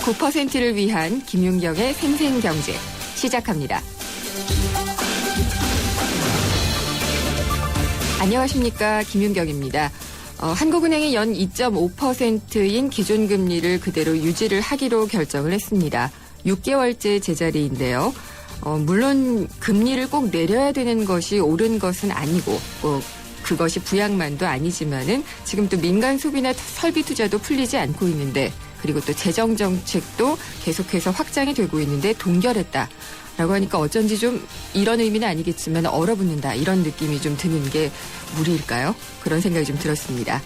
9%를 위한 김윤경의 생생경제 시작합니다. 안녕하십니까, 김윤경입니다. 한국은행이 연 2.5%인 기존금리를 그대로 유지를 하기로 결정을 했습니다. 6개월째 제자리인데요. 물론 금리를 꼭 내려야 되는 것이 옳은 것은 아니고 그것이 부양만도 아니지만은 지금 또 민간 소비나 설비 투자도 풀리지 않고 있는데, 그리고 또 재정 정책도 계속해서 확장이 되고 있는데 동결했다라고 하니까 어쩐지 좀 이런 의미는 아니겠지만 얼어붙는다, 이런 느낌이 좀 드는 게 무리일까요? 그런 생각이 좀 들었습니다.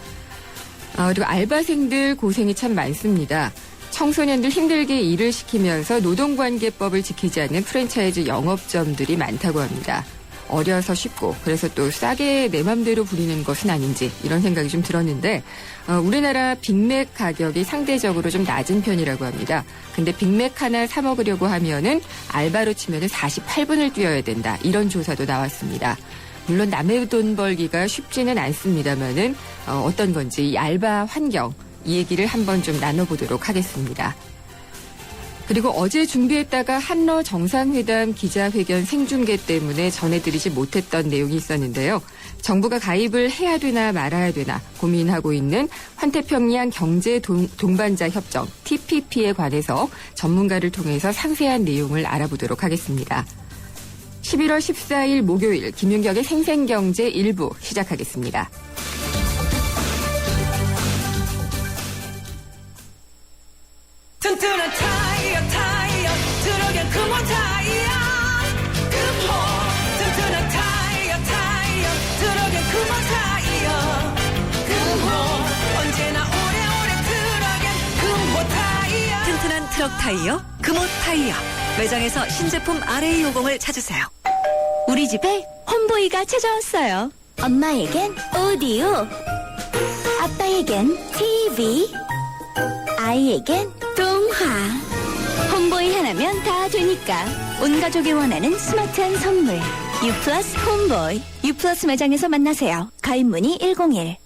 그리고 알바생들 고생이 참 많습니다. 청소년들 힘들게 일을 시키면서 노동관계법을 지키지 않는 프랜차이즈 영업점들이 많다고 합니다. 어려서 쉽고 그래서 또 싸게 내 맘대로 부리는 것은 아닌지, 이런 생각이 좀 들었는데, 우리나라 빅맥 가격이 상대적으로 좀 낮은 편이라고 합니다. 근데 빅맥 하나 사 먹으려고 하면은 알바로 치면은 48분을 뛰어야 된다, 이런 조사도 나왔습니다. 물론 남의 돈 벌기가 쉽지는 않습니다만은 어떤 건지 이 알바 환경, 이 얘기를 한번 좀 나눠보도록 하겠습니다. 그리고 어제 준비했다가 한러 정상회담 기자회견 생중계 때문에 전해드리지 못했던 내용이 있었는데요. 정부가 가입을 해야 되나 말아야 되나 고민하고 있는 환태평양 경제 동반자 협정 TPP에 관해서 전문가를 통해서 상세한 내용을 알아보도록 하겠습니다. 11월 14일 목요일 김윤경의 생생경제 1부 시작하겠습니다. 튼튼한 타이어 들어간 금호 타이어 금호 튼튼한 타이어 들어간 금호 타이어 금호 언제나 오래오래 들어간 금호 타이어 튼튼한 트럭 타이어 금호 타이어 매장에서 신제품 RA50을 찾으세요. 우리 집에 홈보이가 찾아왔어요. 엄마에겐 오디오, 아빠에겐 TV, 아이에겐 동화. 홈보이 하나면 다 되니까 온 가족이 원하는 스마트한 선물. U+ 홈보이. U+ 매장에서 만나세요. 가입 문의 101.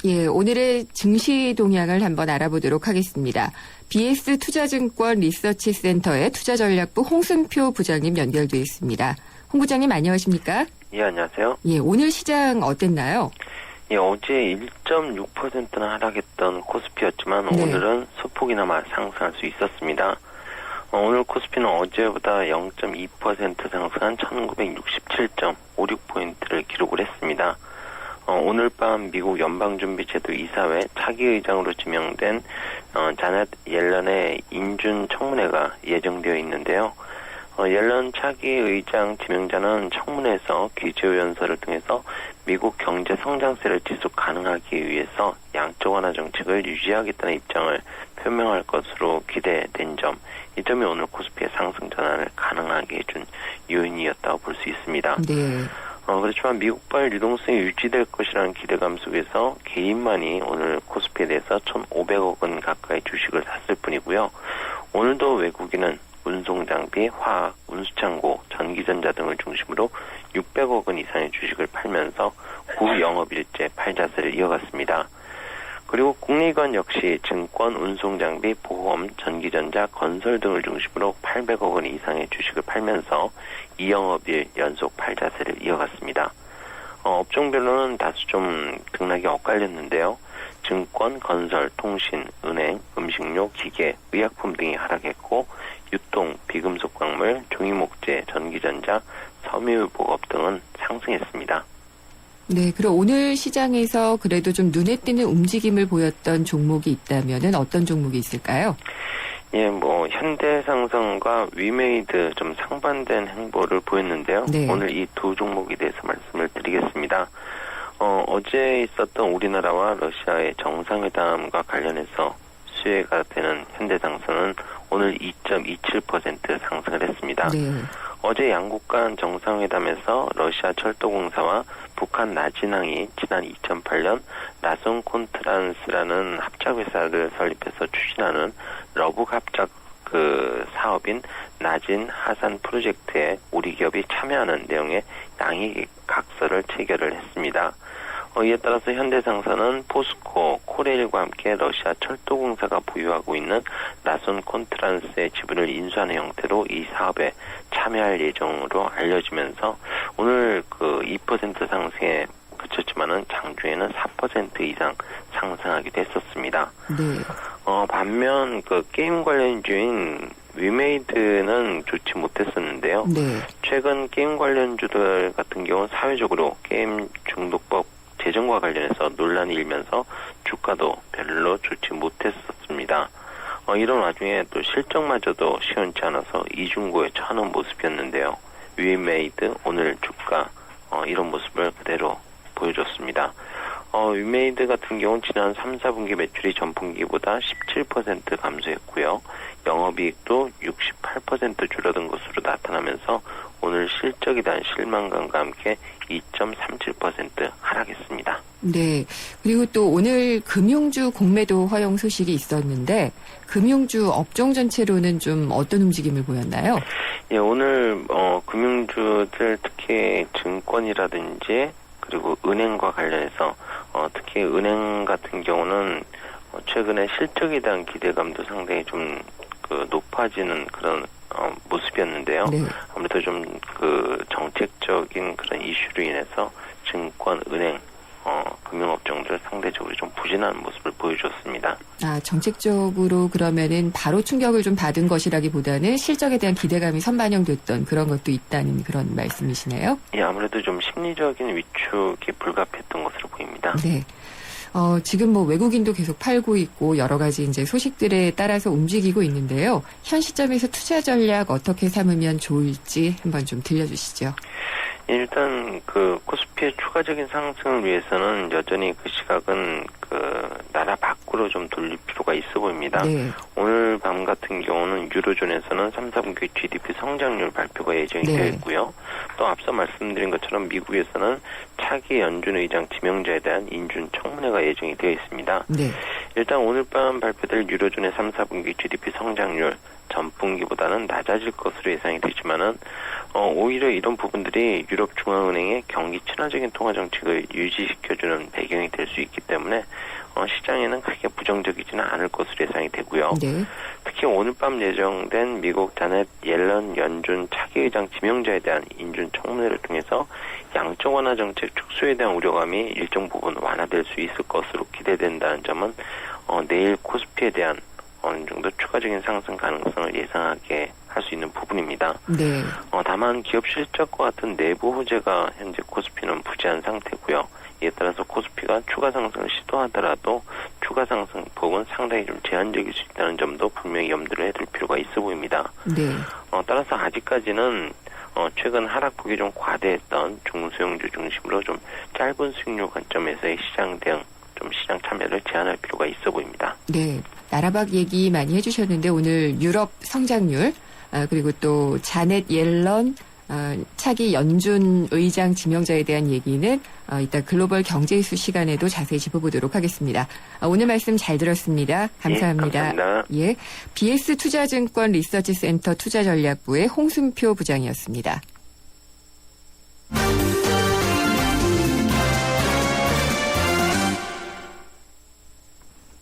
예, 오늘의 증시 동향을 한번 알아보도록 하겠습니다. BS 투자증권 리서치센터의 투자전략부 홍승표 부장님 연결돼 있습니다. 홍 부장님 안녕하십니까? 예, 안녕하세요. 예, 오늘 시장 어땠나요? 예, 어제 1.6%나 하락했던 코스피였지만 네. 오늘은 소폭이나마 상승할 수 있었습니다. 오늘 코스피는 어제보다 0.2% 상승한 1967.56포인트를 기록을 했습니다. 오늘 밤 미국 연방준비제도 이사회 차기의장으로 지명된 자넷 옐런의 인준 청문회가 예정되어 있는데요. 옐런 차기 의장 지명자는 청문회에서 기조연설을 통해서 미국 경제 성장세를 지속 가능하기 위해서 양적 완화 정책을 유지하겠다는 입장을 표명할 것으로 기대된 점, 이 점이 오늘 코스피의 상승 전환을 가능하게 해준 요인이었다고 볼 수 있습니다. 네. 그렇지만 미국발 유동성이 유지될 것이라는 기대감 속에서 개인만이 오늘 코스피에 대해서 1,500억 원 가까이 주식을 샀을 뿐이고요. 오늘도 외국인은 운송장비, 화학, 운수창고, 전기전자 등을 중심으로 600억 원 이상의 주식을 팔면서 구영업일제 팔자세를 이어갔습니다. 그리고 국내기관 역시 증권, 운송장비, 보험, 전기전자, 건설 등을 중심으로 800억 원 이상의 주식을 팔면서 2영업일 연속 팔자세를 이어갔습니다. 업종별로는 다소 좀 등락이 엇갈렸는데요. 증권, 건설, 통신, 은행, 음식료, 기계, 의약품 등이 하락했고, 유통, 비금속 광물, 종이목재, 전기전자, 섬유복업 등은 상승했습니다. 네, 그럼 오늘 시장에서 그래도 좀 눈에 띄는 움직임을 보였던 종목이 있다면은 어떤 종목이 있을까요? 예, 현대상성과 위메이드 좀 상반된 행보를 보였는데요. 네. 오늘 이 두 종목에 대해서 말씀을 드리겠습니다. 어제 있었던 우리나라와 러시아의 정상회담과 관련해서 수혜가 되는 현대상선은 오늘 2.27% 상승을 했습니다. 네. 어제 양국 간 정상회담에서 러시아 철도공사와 북한 나진항이 지난 2008년 라손콘트란스라는 합작회사를 설립해서 추진하는 러북 합작 사업인 나진 하산 프로젝트에 우리 기업이 참여하는 내용의 양해 각서를 체결을 했습니다. 이에 따라서 현대상사는 포스코, 코레일과 함께 러시아 철도공사가 보유하고 있는 라손 콘트란스의 지분을 인수하는 형태로 이 사업에 참여할 예정으로 알려지면서 오늘 그 2% 상승에 그쳤지만은 장중에는 4% 이상 상승하기도 했었습니다. 네. 반면 그 게임 관련주인 위메이드는 좋지 못했었는데요. 네. 최근 게임 관련주들 같은 경우는 사회적으로 게임 중독법 제정과 관련해서 논란이 일면서 주가도 별로 좋지 못했었습니다. 이런 와중에 또 실적마저도 시원치 않아서 이중고에 처하는 모습이었는데요. 위메이드 오늘 주가 이런 모습을 그대로 보여줬습니다. 위메이드 같은 경우는 지난 3, 4분기 매출이 전분기보다 17% 감소했고요. 영업이익도 68% 줄어든 것으로 나타나면서 오늘 실적에 대한 실망감과 함께 2.37% 하락했습니다. 네. 그리고 또 오늘 금융주 공매도 허용 소식이 있었는데 금융주 업종 전체로는 좀 어떤 움직임을 보였나요? 예, 오늘 금융주들 특히 증권이라든지 그리고 은행과 관련해서 특히 은행 같은 경우는 최근에 실적에 대한 기대감도 상당히 좀 높아지는 그런 모습이었는데요. 네. 아무래도 좀 그 정책적인 그런 이슈로 인해서 증권, 은행, 금융업종들 상대적으로 좀 부진한 모습을 보여줬습니다. 정책적으로 그러면은 바로 충격을 좀 받은 것이라기보다는 실적에 대한 기대감이 선반영됐던 그런 것도 있다는 그런 말씀이시네요. 예, 아무래도 좀 심리적인 위축이 불가피했던 것으로 보입니다. 네. 지금 뭐 외국인도 계속 팔고 있고 여러 가지 이제 소식들에 따라서 움직이고 있는데요. 현 시점에서 투자 전략 어떻게 삼으면 좋을지 한번 좀 들려주시죠. 일단 그 코스피의 추가적인 상승을 위해서는 여전히 그 시각은 그 나라 밖으로 좀 돌릴 필요가 있어 보입니다. 네. 오늘 밤 같은 경우는 유로존에서는 3, 4분기 GDP 성장률 발표가 예정이 네. 되어 있고요. 또 앞서 말씀드린 것처럼 미국에서는 차기 연준 의장 지명자에 대한 인준 청문회가 예정이 되어 있습니다. 네. 일단 오늘 밤 발표될 유로존의 3, 4분기 GDP 성장률 전분기보다는 낮아질 것으로 예상이 되지만은 오히려 이런 부분들이 유럽 중앙은행의 경기 친화적인 통화 정책을 유지시켜주는 배경이 될 수 있기 때문에 시장에는 크게 부정적이지는 않을 것으로 예상이 되고요. 네. 특히 오늘 밤 예정된 미국 자넷 옐런 연준 차기 의장 지명자에 대한 인준 청문회를 통해서 양적 완화 정책 축소에 대한 우려감이 일정 부분 완화될 수 있을 것으로 기대된다는 점은 내일 코스피에 대한 어느 정도 추가적인 상승 가능성을 예상하게 할 수 있는 부분입니다. 네. 다만 기업 실적과 같은 내부 호재가 현재 코스피는 부재한 상태고요. 이에 따라서 코스피가 추가 상승을 시도하더라도 추가 상승폭은 상당히 좀 제한적일 수 있다는 점도 분명히 염두를 해둘 필요가 있어 보입니다. 네. 따라서 아직까지는 최근 하락폭이 좀 과대했던 중소형주 중심으로 좀 짧은 수익률 관점에서의 시장 대응, 좀 시장 참여를 제한할 필요가 있어 보입니다. 네. 나라박 얘기 많이 해주셨는데 오늘 유럽 성장률 그리고 또 자넷 옐런 차기 연준 의장 지명자에 대한 얘기는 이따 글로벌 경제 이슈 시간에도 자세히 짚어보도록 하겠습니다. 오늘 말씀 잘 들었습니다. 감사합니다. 예, 감사합니다. 예, BS 투자증권 리서치센터 투자전략부의 홍순표 부장이었습니다.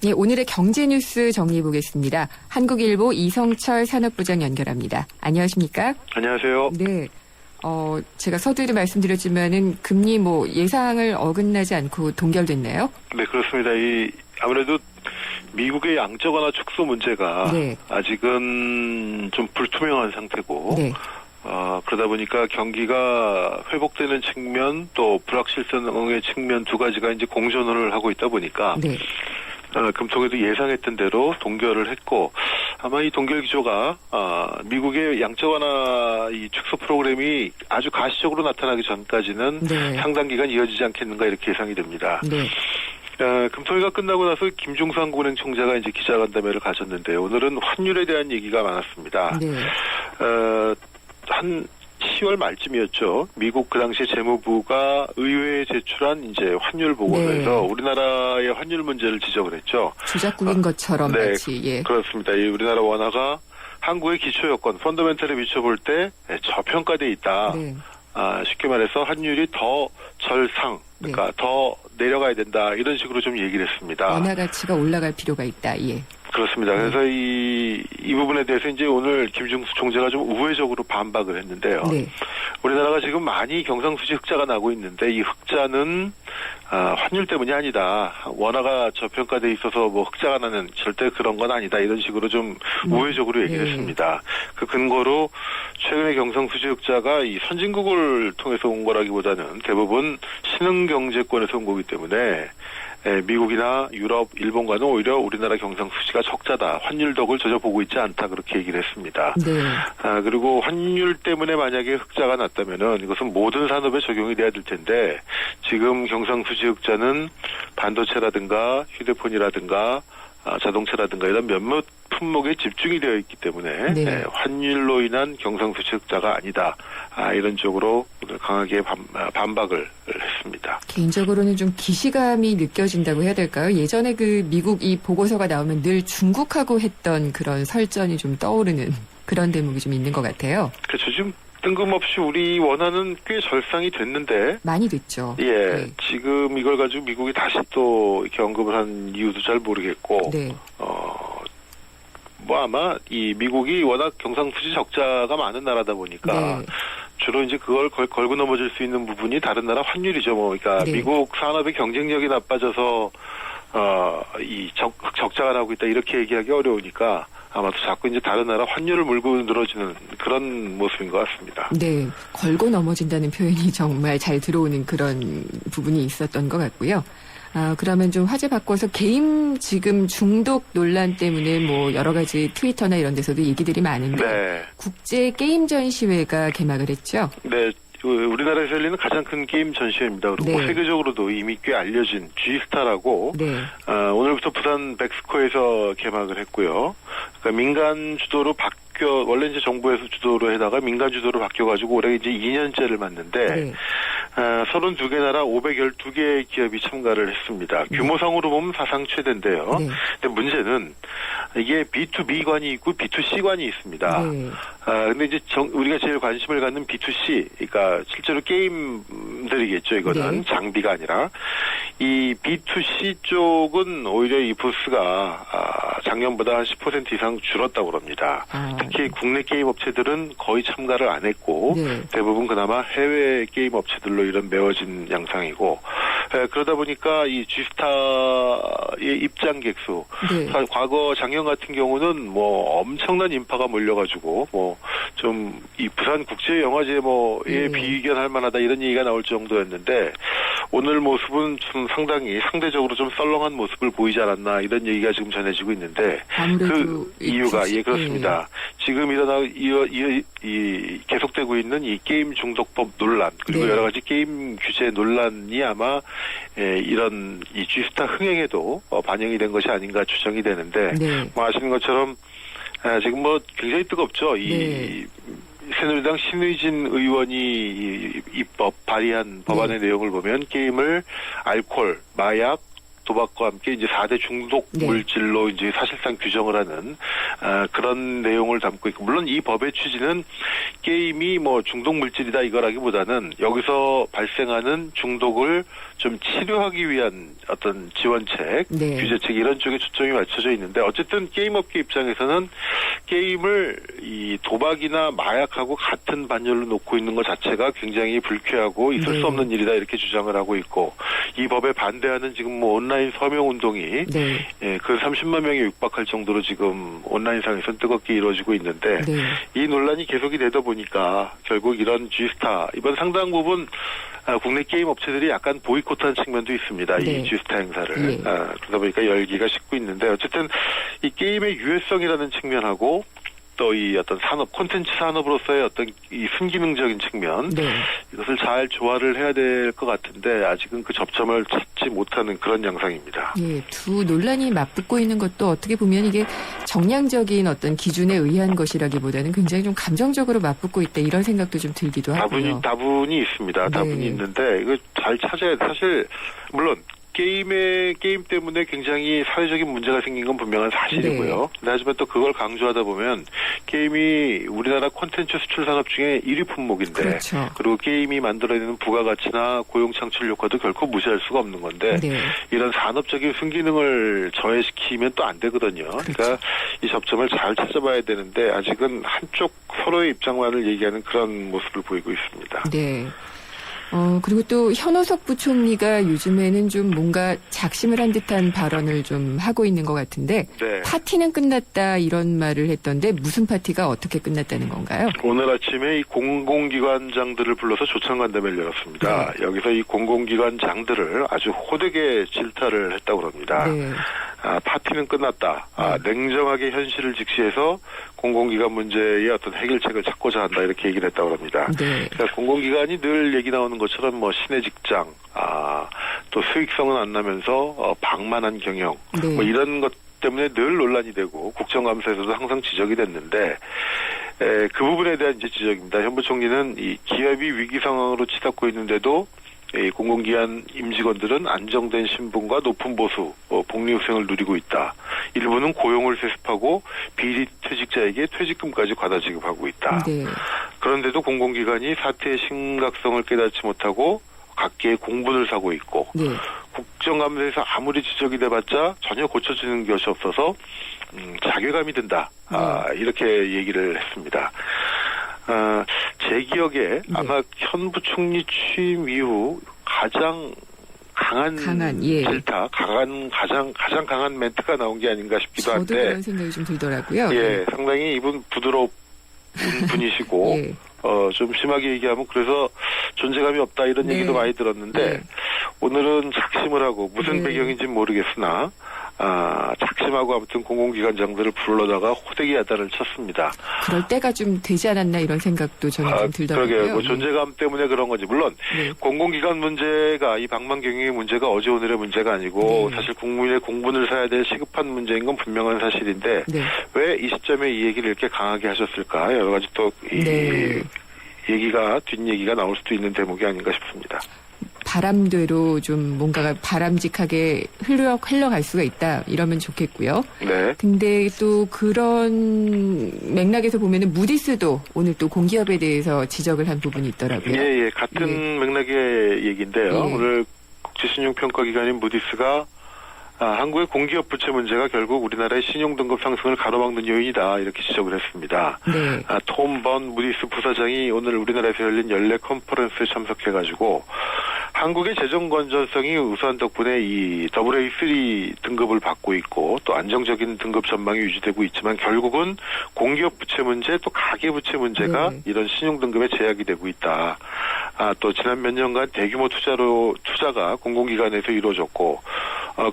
예, 오늘의 경제 뉴스 정리해 보겠습니다. 한국일보 이성철 산업부장 연결합니다. 안녕하십니까? 안녕하세요. 네. 제가 서두에도 말씀드렸지만은 금리 예상을 어긋나지 않고 동결됐네요. 네, 그렇습니다. 아무래도 미국의 양적 완화 축소 문제가 네. 아직은 좀 불투명한 상태고, 네. 그러다 보니까 경기가 회복되는 측면 또 불확실성의 측면 두 가지가 이제 공존을 하고 있다 보니까 네. 금통에도 예상했던 대로 동결을 했고 아마 이 동결 기조가 미국의 양적 완화 이 축소 프로그램이 아주 가시적으로 나타나기 전까지는 네. 상당 기간 이어지지 않겠는가 이렇게 예상이 됩니다. 네. 금통위가 끝나고 나서 김종수 한국은행 총재가 이제 기자간담회를 가졌는데요. 오늘은 환율에 대한 얘기가 많았습니다. 네. 한 10월 말쯤이었죠. 미국 그 당시에 재무부가 의회에 제출한 이제 환율 보고서에서 네. 우리나라의 환율 문제를 지적을 했죠. 주작국인 것처럼 네, 마치 예. 그렇습니다. 이 우리나라 원화가 한국의 기초 여건 펀더멘털에 비춰볼 때 저평가돼 있다. 네. 쉽게 말해서 환율이 더 절상, 그러니까 네. 더 내려가야 된다 이런 식으로 좀 얘기를 했습니다. 원화 가치가 올라갈 필요가 있다. 예. 그렇습니다. 그래서 이 부분에 대해서 이제 오늘 김중수 총재가 좀 우회적으로 반박을 했는데요. 네. 우리나라가 지금 많이 경상수지 흑자가 나고 있는데 이 흑자는 환율 때문이 아니다. 원화가 저평가돼 있어서 뭐 흑자가 나는 절대 그런 건 아니다. 이런 식으로 좀 우회적으로 얘기를 네. 했습니다. 그 근거로 최근에 경상수지 흑자가 이 선진국을 통해서 온 거라기보다는 대부분 신흥경제권에서 온 거기 때문에 미국이나 유럽, 일본과는 오히려 우리나라 경상수지가 적자다. 환율 덕을 전혀 보고 있지 않다. 그렇게 얘기를 했습니다. 네. 그리고 환율 때문에 만약에 흑자가 났다면은 이것은 모든 산업에 적용이 돼야 될 텐데 지금 경상수지 흑자는 반도체라든가 휴대폰이라든가 자동차라든가 이런 몇몇 품목에 집중이 되어 있기 때문에 네. 환율로 인한 경상수지 흑자가 아니다. 이런 쪽으로 오늘 강하게 반박을 했습니다. 개인적으로는 좀 기시감이 느껴진다고 해야 될까요? 예전에 그 미국 이 보고서가 나오면 늘 중국하고 했던 그런 설전이 좀 떠오르는 그런 대목이 좀 있는 것 같아요. 그렇죠. 지금 뜬금없이 우리 원화는 꽤 절상이 됐는데 많이 됐죠. 예, 네. 지금 이걸 가지고 미국이 다시 또 이렇게 언급을 한 이유도 잘 모르겠고, 네. 뭐 아마 이 미국이 워낙 경상수지 적자가 많은 나라다 보니까 네. 주로 이제 그걸 걸고 넘어질 수 있는 부분이 다른 나라 환율이죠. 뭐, 그러니까 네. 미국 산업의 경쟁력이 나빠져서 이 적자가 나고 있다 이렇게 얘기하기 어려우니까 아마도 자꾸 이제 다른 나라 환율을 물고 늘어지는 그런 모습인 것 같습니다. 네. 걸고 넘어진다는 표현이 정말 잘 들어오는 그런 부분이 있었던 것 같고요. 그러면 좀 화제 바꿔서 게임 지금 중독 논란 때문에 뭐 여러 가지 트위터나 이런 데서도 얘기들이 많은데 네. 국제 게임 전시회가 개막을 했죠. 네. 우리나라에서 열리는 가장 큰 게임 전시회입니다. 그리고 네. 세계적으로도 이미 꽤 알려진 G스타라고 네. 오늘부터 부산 백스코에서 개막을 했고요. 그러니까 민간 주도로 원래 이제 정부에서 주도로 해다가 민간 주도로 바뀌어가지고 올해 이제 2년째를 맞는데 네. 32개 나라 512개 기업이 참가를 했습니다. 규모상으로 보면 사상 최대인데요. 네. 근데 문제는 이게 B2B관이 있고 B2C관이 있습니다. 네. 근데 이제 우리가 제일 관심을 갖는 B2C, 그러니까 실제로 게임들이겠죠, 이거는. 네. 장비가 아니라. 이 B2C 쪽은 오히려 이 부스가 작년보다 한 10% 이상 줄었다고 그럽니다. 특히 국내 게임 업체들은 거의 참가를 안 했고, 네. 대부분 그나마 해외 게임 업체들로 이런 메워진 양상이고, 그러다 보니까 이 G스타의 입장객 수, 네. 과거 작년 같은 경우는 뭐 엄청난 인파가 몰려가지고 뭐 좀 이 부산 국제영화제 뭐에 비견할 만하다 이런 얘기가 나올 정도였는데 오늘 모습은 좀 상대적으로 좀 썰렁한 모습을 보이지 않았나 이런 얘기가 지금 전해지고 있는데 아무래도 그 이유가 그렇습니다. 지금 계속되고 있는 이 게임 중독법 논란 그리고 네. 여러 가지 게임 규제 논란이 아마 이런 이 G스타 흥행에도 반영이 된 것이 아닌가 추정이 되는데 네. 뭐 아시는 것처럼 지금 뭐 굉장히 뜨겁죠. 이 새누리당 신의진 의원이 입법 발의한 법안의 내용을 보면 게임을 알코올, 마약, 도박과 함께 이제 4대 중독 물질로 이제 사실상 규정을 하는 그런 내용을 담고 있고 물론 이 법의 취지는 게임이 뭐 중독 물질이다 이거라기보다는 여기서 발생하는 중독을 좀 치료하기 위한 어떤 지원책, 규제책 이런 쪽에 초점이 맞춰져 있는데 어쨌든 게임업계 입장에서는 게임을 이 도박이나 마약하고 같은 반열로 놓고 있는 것 자체가 굉장히 불쾌하고 있을 수 없는 일이다 이렇게 주장을 하고 있고 이 법에 반대하는 지금 뭐 온라인 서명 운동이 그 30만 명에 육박할 정도로 지금 온라인상에서 뜨겁게 이루어지고 있는데 이 논란이 계속이 되다 보니까 결국 이런 G스타 이번 상당 부분 국내 게임 업체들이 약간 보이콧한 측면도 있습니다. 이 G스타 행사를. 그러다 보니까 열기가 식고 있는데 어쨌든 이 게임의 유해성이라는 측면하고 또 이 어떤 산업, 콘텐츠 산업으로서의 어떤 이 순기능적인 측면 이것을 잘 조화를 해야 될 것 같은데 아직은 그 접점을 찾지 못하는 그런 양상입니다. 예, 두 논란이 맞붙고 있는 것도 어떻게 보면 이게 정량적인 어떤 기준에 의한 것이라기보다는 굉장히 좀 감정적으로 맞붙고 있다 이런 생각도 좀 들기도 하고요. 다분히 있습니다. 다분히 있는데 이거 잘 찾아야 돼. 사실 물론 게임 때문에 굉장히 사회적인 문제가 생긴 건 분명한 사실이고요. 네. 하지만 또 그걸 강조하다 보면 게임이 우리나라 콘텐츠 수출 산업 중에 1위 품목인데 그렇죠. 그리고 게임이 만들어내는 부가가치나 고용 창출 효과도 결코 무시할 수가 없는 건데 네. 이런 산업적인 순기능을 저해시키면 또 안 되거든요. 그러니까 이 접점을 잘 찾아봐야 되는데 아직은 한쪽 서로의 입장만을 얘기하는 그런 모습을 보이고 있습니다. 네. 그리고 또 현오석 부총리가 요즘에는 좀 뭔가 작심을 한 듯한 발언을 좀 하고 있는 것 같은데 네. 파티는 끝났다 이런 말을 했던데 무슨 파티가 어떻게 끝났다는 건가요? 오늘 아침에 이 공공기관장들을 불러서 조창간담회를 열었습니다. 여기서 이 공공기관장들을 아주 호되게 질타를 했다고 합니다. 네. 파티는 끝났다. 냉정하게 현실을 직시해서 공공기관 문제의 어떤 해결책을 찾고자 한다 이렇게 얘기를 했다고 합니다. 네. 그러니까 공공기관이 늘 얘기 나오는 것처럼 뭐 신의 직장, 또 수익성은 안 나면서 방만한 경영, 네. 뭐 이런 것 때문에 늘 논란이 되고 국정감사에서도 항상 지적이 됐는데 그 부분에 대한 이제 지적입니다. 현 부총리는 이 기업이 위기 상황으로 치닫고 있는데도 이 공공기관 임직원들은 안정된 신분과 높은 보수, 복리후생을 누리고 있다. 일부는 고용을 세습하고 비리 퇴직자에게 퇴직금까지 과다 지급하고 있다. 네. 그런데도 공공기관이 사태의 심각성을 깨닫지 못하고 각계의 공분을 사고 있고 네. 국정감사에서 아무리 지적이 돼봤자 전혀 고쳐지는 것이 없어서 자괴감이 든다. 이렇게 얘기를 했습니다. 제 기억에 아마 현 부총리 취임 이후 가장 강한 예. 질타, 가장 강한 멘트가 나온 게 아닌가 싶기도 저도 한데. 그런 생각이 좀 들더라고요. 예, 상당히 이분 부드러운 분이시고, 예. 좀 심하게 얘기하면 그래서 존재감이 없다 이런 네. 얘기도 많이 들었는데, 네. 오늘은 작심을 하고 무슨 네. 배경인지는 모르겠으나, 작심하고 아무튼 공공기관장들을 불러다가 호되게 야단을 쳤습니다. 그럴 때가 좀 되지 않았나 이런 생각도 저는 좀 들더라고요. 그러게요. 뭐 예. 존재감 때문에 그런 거지. 물론 네. 공공기관 문제가 이 방만 경영의 문제가 어제 오늘의 문제가 아니고 네. 사실 국민의 공분을 사야 될 시급한 문제인 건 분명한 사실인데 네. 왜 이 시점에 이 얘기를 이렇게 강하게 하셨을까? 여러 가지 또 네. 얘기가 뒷얘기가 나올 수도 있는 대목이 아닌가 싶습니다. 바람대로 좀 뭔가가 바람직하게 흘러갈 수가 있다 이러면 좋겠고요. 네. 근데 또 그런 맥락에서 보면은 무디스도 오늘 또 공기업에 대해서 지적을 한 부분이 있더라고요. 예, 같은 맥락의 얘기인데요. 예. 오늘 국제신용평가기관인 무디스가 한국의 공기업 부채 문제가 결국 우리나라의 신용등급 상승을 가로막는 요인이다 이렇게 지적을 했습니다. 네. 톰 번 무디스 부사장이 오늘 우리나라에서 열린 연례 컨퍼런스에 참석해가지고 한국의 재정 건전성이 우수한 덕분에 이 AA3 등급을 받고 있고 또 안정적인 등급 전망이 유지되고 있지만 결국은 공기업 부채 문제 또 가계 부채 문제가 네. 이런 신용등급에 제약이 되고 있다. 또 지난 몇 년간 대규모 투자가 공공기관에서 이루어졌고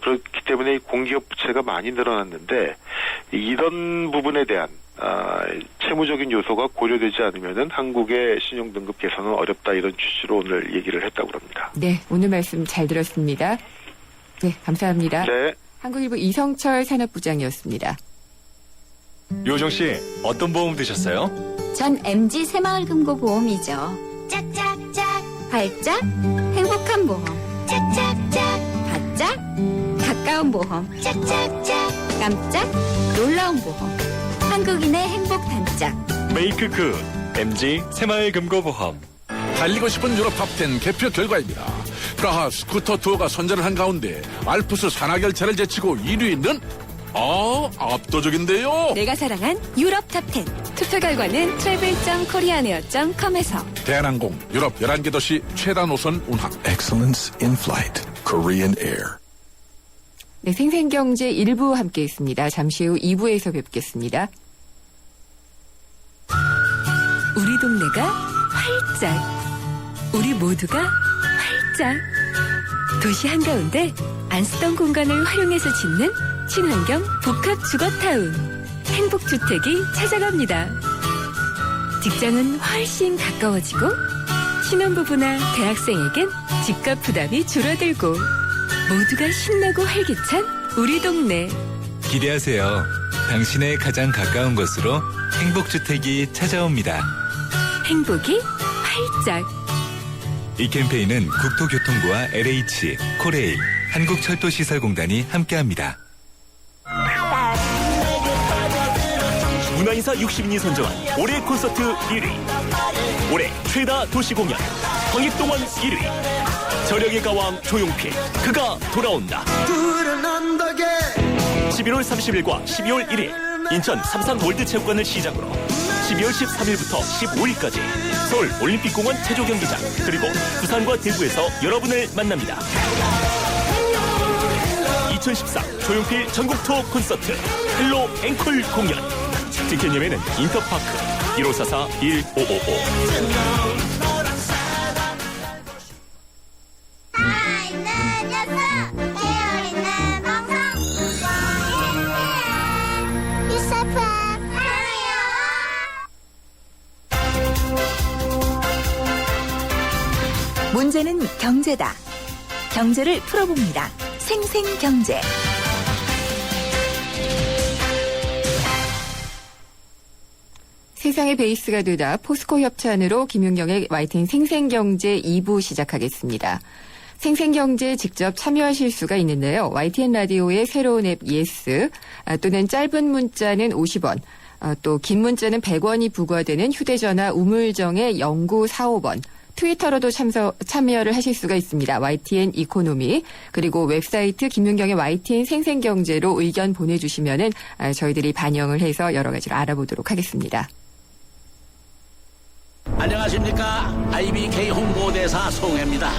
그렇기 때문에 공기업 부채가 많이 늘어났는데 이런 부분에 대한 채무적인 요소가 고려되지 않으면은 한국의 신용등급 개선은 어렵다 이런 취지로 오늘 얘기를 했다고 합니다. 네, 오늘 말씀 잘 들었습니다. 네, 감사합니다. 네. 한국일보 이성철 산업부장이었습니다. 요정 씨, 어떤 보험 드셨어요? 전 MG 새마을금고보험이죠. 짝짝짝 발짝 행복한 보험. 짝짝짝 바짝 가까운 보험. 짝짝짝 깜짝 놀라운 보험. 한국인의 행복 단짝. 메이크 굿 MG 새마을금고보험. 달리고 싶은 유럽 탑10 개표 결과입니다. 프라하 스쿠터 투어가 선전을 한 가운데 알프스 산악열차를 제치고 1위는 압도적인데요. 내가 사랑한 유럽 탑10. 투표 결과는 travel.koreaneer.com에서. 대한항공 유럽 11개 도시 최다 노선 운항. Excellence in flight. Korean Air. 네, 생생경제 1부 함께 있습니다. 잠시 후 2부에서 뵙겠습니다. 우리 동네가 활짝. 우리 모두가 활짝. 도시 한가운데 안 쓰던 공간을 활용해서 짓는 친환경 복합 주거타운. 행복주택이 찾아갑니다. 직장은 훨씬 가까워지고 신혼부부나 대학생에겐 집값 부담이 줄어들고 모두가 신나고 활기찬 우리 동네. 기대하세요. 당신의 가장 가까운 곳으로 행복주택이 찾아옵니다. 행복이 활짝. 이 캠페인은 국토교통부와 LH, 코레일, 한국철도시설공단이 함께합니다. 문화인사 60인이 선정한 올해 콘서트 1위, 올해 최다 도시 공연 황익동원 1위, 저력의 가왕 조용필 그가 돌아온다. 11월 30일과 12월 1일 인천 삼산월드체육관을 시작으로 12월 13일부터 15일까지 서울 올림픽공원 체조경기장 그리고 부산과 대구에서 여러분을 만납니다. 2014 조용필 전국 투어 콘서트 헬로 앵콜 공연. 티켓 예매는 인터파크 1544-1555. 문제는 경제다. 경제를 풀어봅니다. 생생경제. 세상의 베이스가 되다 포스코 협찬으로 김윤경의 YTN 생생경제 2부 시작하겠습니다. 생생경제에 직접 참여하실 수가 있는데요. YTN 라디오의 새로운 앱 예스 또는 짧은 문자는 50원 또 긴 문자는 100원이 부과되는 휴대전화 우물정의 0945번 트위터로도 참여를 하실 수가 있습니다. YTN 이코노미 그리고 웹사이트 김윤경의 YTN 생생경제로 의견 보내주시면은 저희들이 반영을 해서 여러 가지로 알아보도록 하겠습니다. 안녕하십니까. IBK 홍보대사 송혜입니다.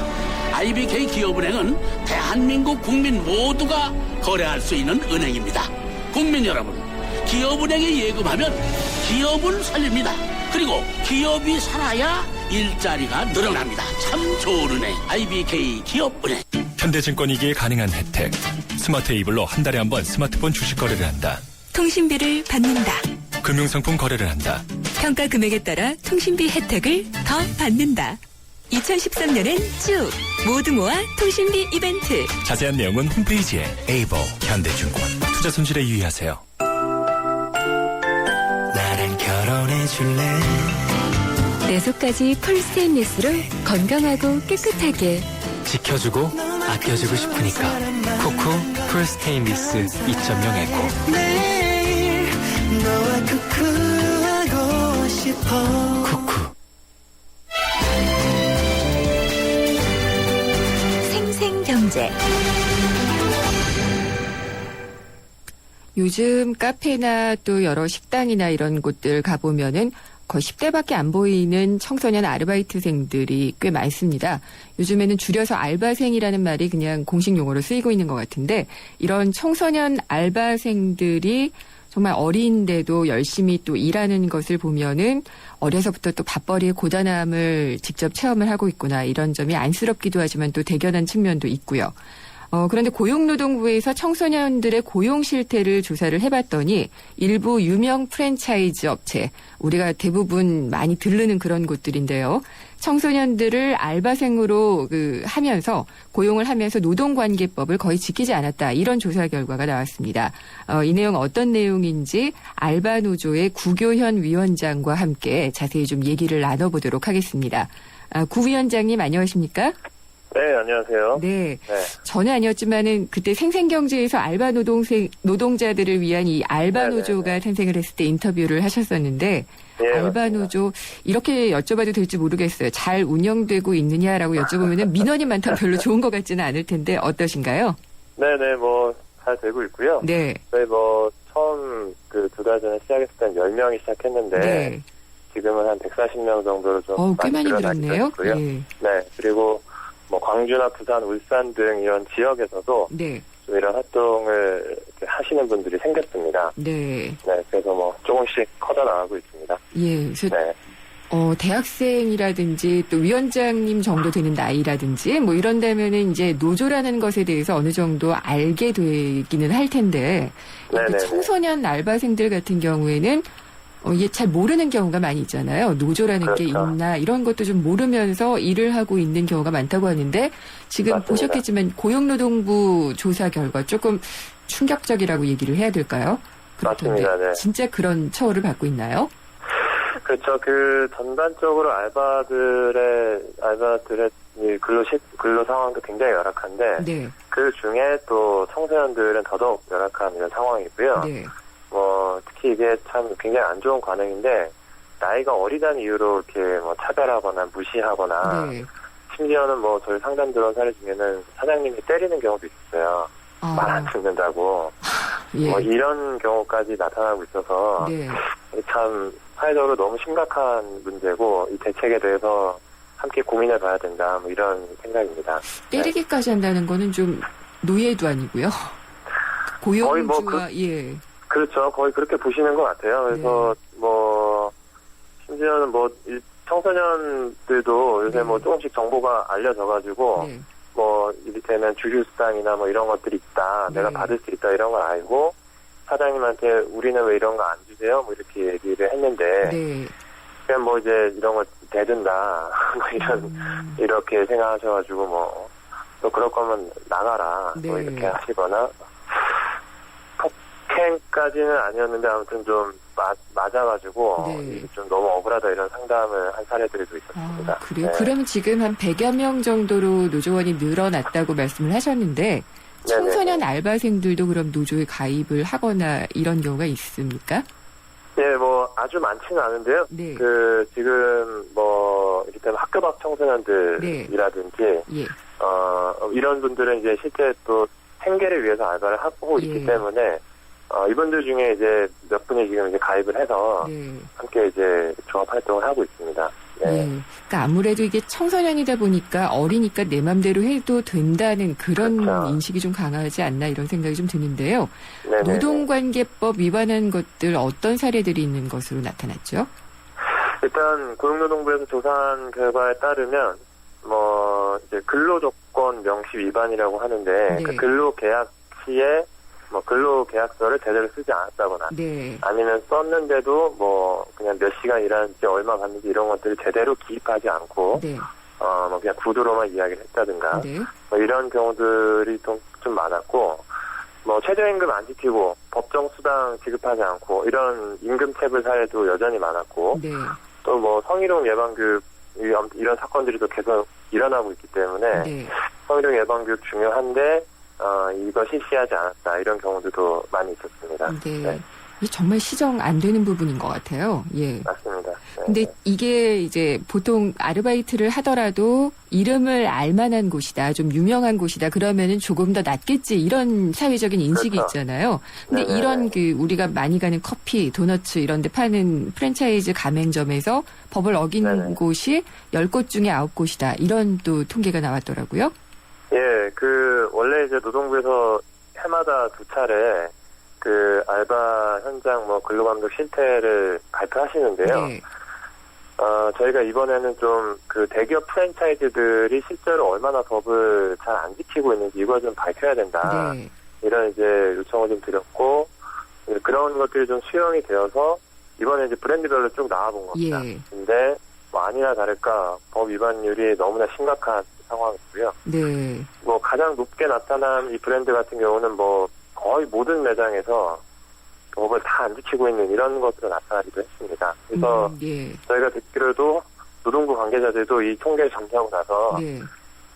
IBK 기업은행은 대한민국 국민 모두가 거래할 수 있는 은행입니다. 국민 여러분, 기업은행에 예금하면 기업을 살립니다. 그리고 기업이 살아야 일자리가 늘어납니다. 참 좋은 은행, IBK 기업은행. 현대증권이기에 가능한 혜택. 스마트 이블로 한 달에 한 번 스마트폰 주식 거래를 한다. 통신비를 받는다. 금융상품 거래를 한다. 평가 금액에 따라 통신비 혜택을 더 받는다. 2013년엔 쭉 모두 모아 통신비 이벤트. 자세한 내용은 홈페이지에 에이버 현대증권. 투자 손실에 유의하세요. 나랑 결혼해줄래? 내 속까지 폴 스테인리스로 건강하고 깨끗하게 지켜주고 아껴주고 싶으니까 쿠쿠 풀 스테인리스 2.0 에코. 매일 너와 쿠쿠하고 싶어. 쿠쿠. 생생경제. 요즘 카페나 또 여러 식당이나 이런 곳들 가보면은 거의 10대밖에 안 보이는 청소년 아르바이트생들이 꽤 많습니다. 요즘에는 줄여서 알바생이라는 말이 그냥 공식 용어로 쓰이고 있는 것 같은데 이런 청소년 알바생들이 정말 어린데도 열심히 또 일하는 것을 보면은 어려서부터 또 밥벌이의 고단함을 직접 체험을 하고 있구나 이런 점이 안쓰럽기도 하지만 또 대견한 측면도 있고요. 그런데 고용노동부에서 청소년들의 고용 실태를 조사를 해봤더니 일부 유명 프랜차이즈 업체, 우리가 대부분 많이 들르는 그런 곳들인데요. 청소년들을 알바생으로 하면서 고용을 하면서 노동관계법을 거의 지키지 않았다. 이런 조사 결과가 나왔습니다. 이 내용 어떤 내용인지 알바노조의 구교현 위원장과 함께 자세히 좀 얘기를 나눠보도록 하겠습니다. 구 위원장님 안녕하십니까? 네, 안녕하세요. 네. 전혀 아니었지만은 그때 생생경제에서 알바 노동자들을 위한 이 알바노조가 탄생을 했을 때 인터뷰를 하셨었는데 알바노조 이렇게 여쭤봐도 될지 모르겠어요. 잘 운영되고 있느냐라고 여쭤보면은 민원이 많다고 별로 좋은 것 같지는 않을 텐데 어떠신가요? 네네, 잘 되고 있고요. 네. 저희 처음 2달 전에 시작했을 땐 10명이 시작했는데 네. 지금은 한 140명 정도로 좀 꽤 많이 늘었네요. 있고요. 네. 그리고 광주나 부산, 울산 등 이런 지역에서도 좀 이런 활동을 하시는 분들이 생겼습니다. 네. 네, 그래서 조금씩 커져나가고 있습니다. 예. 그래서 대학생이라든지 또 위원장님 정도 되는 나이라든지 이런다면은 이제 노조라는 것에 대해서 어느 정도 알게 되기는 할 텐데 청소년 알바생들 같은 경우에는 이게 잘 모르는 경우가 많이 있잖아요. 노조라는 게 있나 이런 것도 좀 모르면서 일을 하고 있는 경우가 많다고 하는데 지금 맞습니다. 보셨겠지만 고용노동부 조사 결과 조금 충격적이라고 얘기를 해야 될까요? 그렇던데 맞습니다. 네. 진짜 그런 처우를 받고 있나요? 그렇죠. 전반적으로 알바들의 근로 상황도 굉장히 열악한데 그 중에 또 청소년들은 더더욱 열악한 이런 상황이고요. 네. 특히 이게 참 굉장히 안 좋은 관행인데, 나이가 어리다는 이유로 이렇게 뭐 차별하거나 무시하거나, 네. 심지어는 뭐 저희 상담 들어온 사례 중에는 사장님이 때리는 경우도 있었어요. 말 안 듣는다고. 예. 뭐 이런 경우까지 나타나고 있어서, 네. 참 사회적으로 너무 심각한 문제고, 이 대책에 대해서 함께 고민해 봐야 된다, 뭐 이런 생각입니다. 때리기까지 한다는 거는 좀 노예도 아니고요. 거의 뭐 고용주와 예. 그렇죠. 거의 그렇게 보시는 것 같아요. 그래서 심지어는 이 청소년들도 요새 조금씩 정보가 알려져가지고 이를테면 주휴수당이나 이런 것들이 있다. 내가 받을 수 있다 이런 걸 알고 사장님한테 우리는 왜 이런 거 안 주세요? 이렇게 얘기를 했는데 그냥 이제 이런 거 대든다. 이렇게 생각하셔가지고 또 그럴 거면 나가라. 이렇게 하시거나 폭행까지는 아니었는데 아무튼 좀 맞아가지고 좀 너무 억울하다 이런 상담을 한 사례들도 있었습니다. 그래요? 그러면 지금 한 100여 명 정도로 노조원이 늘어났다고 말씀을 하셨는데 청소년 알바생들도 그럼 노조에 가입을 하거나 이런 경우가 있습니까? 네, 아주 많지는 않은데요. 네. 지금 이를테면 학교 밖 청소년들이라든지 이런 분들은 이제 실제 또 생계를 위해서 알바를 하고 있기 때문에 이분들 중에 이제 몇 분이 지금 이제 가입을 해서 함께 이제 조합 활동을 하고 있습니다. 네. 그러니까 아무래도 이게 청소년이다 보니까 어리니까 내 맘대로 해도 된다는 그런 인식이 좀 강하지 않나 이런 생각이 좀 드는데요. 네네네. 노동관계법 위반한 것들 어떤 사례들이 있는 것으로 나타났죠? 일단 고용노동부에서 조사한 결과에 따르면 이제 근로조건 명시 위반이라고 하는데 그 근로계약 시에 근로계약서를 제대로 쓰지 않았다거나 아니면 썼는데도 그냥 몇 시간 일하는지 얼마 받는지 이런 것들을 제대로 기입하지 않고 그냥 구두로만 이야기를 했다든가 이런 경우들이 좀 많았고 최저임금 안 지키고 법정 수당 지급하지 않고 이런 임금체불 사례도 여전히 많았고 또 성희롱 예방교육 이런 사건들이 또 계속 일어나고 있기 때문에 성희롱 예방교육 중요한데 이거 실시하지 않았다 이런 경우들도 많이 있었습니다. 네. 이게 정말 시정 안 되는 부분인 것 같아요. 예. 맞습니다. 네. 근데 이게 이제 보통 아르바이트를 하더라도 이름을 알만한 곳이다, 좀 유명한 곳이다, 그러면은 조금 더 낫겠지 이런 사회적인 인식이 있잖아요. 근데 이런 우리가 많이 가는 커피, 도너츠 이런 데 파는 프랜차이즈 가맹점에서 법을 어긴 곳이 10곳 중에 9곳이다. 이런 또 통계가 나왔더라고요. 예, 원래 이제 노동부에서 해마다 2차례 알바 현장 근로감독 실태를 발표하시는데요. 저희가 이번에는 좀 대기업 프랜차이즈들이 실제로 얼마나 법을 잘 안 지키고 있는지 이걸 좀 밝혀야 된다. 이런 이제 요청을 좀 드렸고, 그런 것들이 좀 수용이 되어서 이번에 이제 브랜드별로 쭉 나와본 겁니다. 근데 아니나 다를까 법 위반율이 너무나 심각한 상황이고요. 가장 높게 나타난 이 브랜드 같은 경우는 거의 모든 매장에서 법을 다 안 지키고 있는 이런 것으로 나타나기도 했습니다. 그래서 저희가 듣기로도 노동부 관계자들도 이 통계를 정리하고 나서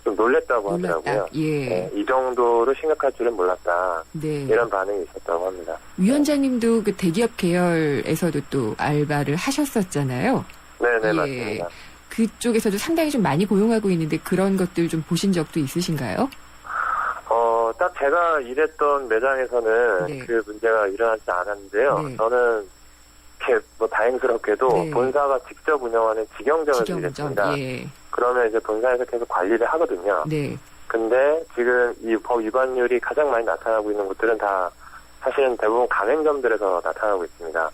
좀 놀랬다고 하더라고요. 이 정도로 심각할 줄은 몰랐다. 이런 반응이 있었다고 합니다. 위원장님도 대기업 계열에서도 또 알바를 하셨었잖아요. 네네, 맞습니다. 그쪽에서도 상당히 좀 많이 고용하고 있는데 그런 것들 좀 보신 적도 있으신가요? 딱 제가 일했던 매장에서는 그 문제가 일어나지 않았는데요. 저는 이렇게 다행스럽게도 본사가 직접 운영하는 직영점에서 일했습니다. 그러면 이제 본사에서 계속 관리를 하거든요. 근데 지금 이 법 위반율이 가장 많이 나타나고 있는 곳들은 다 사실은 대부분 가맹점들에서 나타나고 있습니다.